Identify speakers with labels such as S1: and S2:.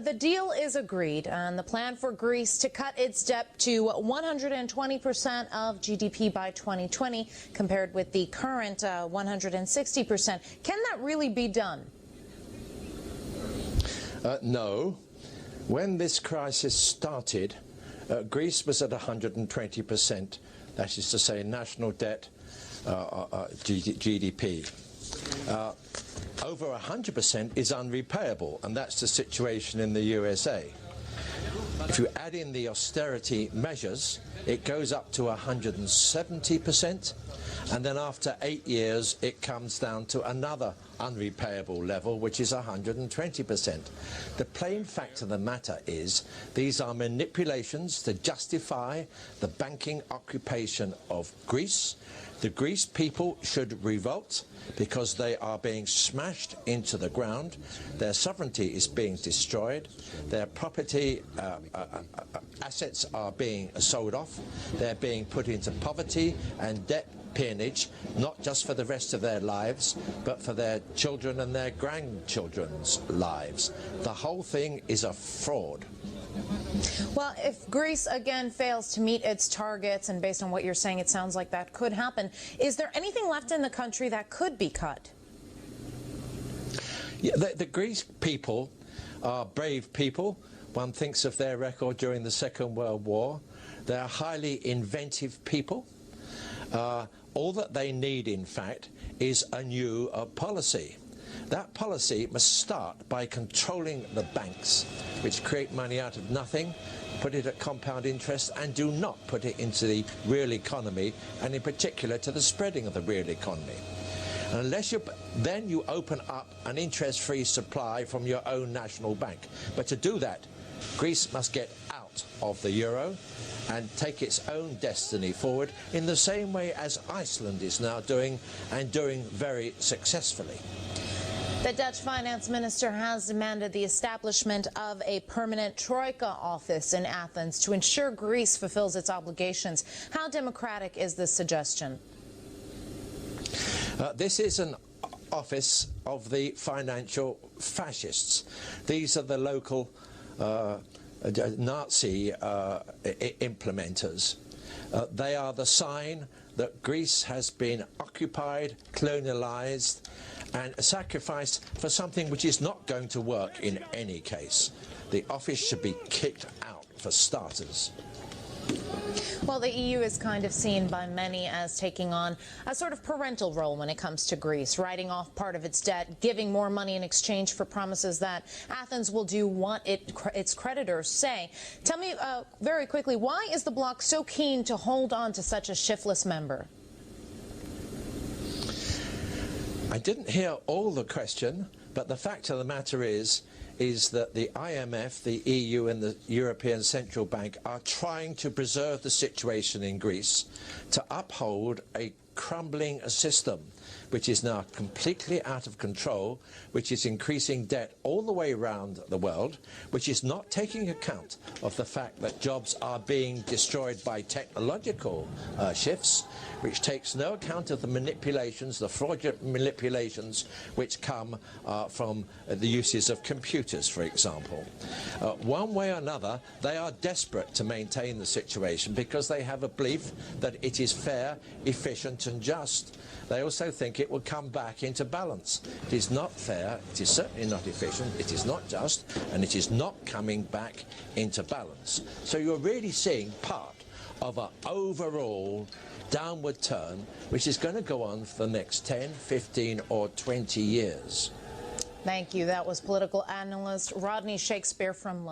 S1: The deal is agreed on the plan for Greece to cut its debt to 120% of GDP by 2020, compared with the current 160%. Can that really be done?
S2: No. When this crisis started, Greece was at 120%, that is to say national debt, GDP. Over 100% is unrepayable, and that's the situation in the USA. If you add in the austerity measures, it goes up to 170%, and then after 8 years it comes down to another unrepayable level, which is 120%. The plain fact of the matter is these are manipulations to justify the banking occupation of Greece. The Greece people should revolt because they are being smashed into the ground. Their sovereignty is being destroyed. Their property assets are being sold off. They're being put into poverty and debt peonage, not just for the rest of their lives, but for their children and their grandchildren's lives. The whole thing is a fraud.
S1: Well, if Greece again fails to meet its targets, and based on what you're saying, it sounds like that could happen, is there anything left in the country that could be cut?
S2: Yeah, the Greek people are brave people. One thinks of their record during the Second World War. They're highly inventive people. All that they need, in fact, is a new policy. That policy must start by controlling the banks, which create money out of nothing, put it at compound interest, and do not put it into the real economy, and in particular to the spreading of the real economy. And unless then you open up an interest-free supply from your own national bank. But to do that, Greece must get out of the euro and take its own destiny forward in the same way as Iceland is now doing, and doing very successfully.
S1: The Dutch finance minister has demanded the establishment of a permanent troika office in Athens to ensure Greece fulfills its obligations. How democratic is this suggestion?
S2: This is an office of the financial fascists. These are the local Nazi implementers. They are the sign that Greece has been occupied, colonialized, and sacrificed for something which is not going to work in any case. The office should be kicked out, for starters.
S1: Well, the EU is kind of seen by many as taking on a sort of parental role when it comes to Greece, writing off part of its debt, giving more money in exchange for promises that Athens will do what its creditors say. Tell me very quickly, why is the bloc so keen to hold on to such a shiftless member?
S2: I didn't hear all the question, but the fact of the matter is that the IMF, the EU and the European Central Bank are trying to preserve the situation in Greece, to uphold a crumbling system which is now completely out of control, which is increasing debt all the way around the world, which is not taking account of the fact that jobs are being destroyed by technological shifts, which takes no account of the manipulations, the fraudulent manipulations which come from the uses of computers, for example. One way or another, they are desperate to maintain the situation because they have a belief that it is fair, efficient and just. They also think it will come back into balance. It is not fair, it is certainly not efficient, it is not just, and it is not coming back into balance. So you're really seeing part of an overall downward turn, which is going to go on for the next 10, 15 or 20 years.
S1: Thank you. That was political analyst Rodney Shakespeare from London.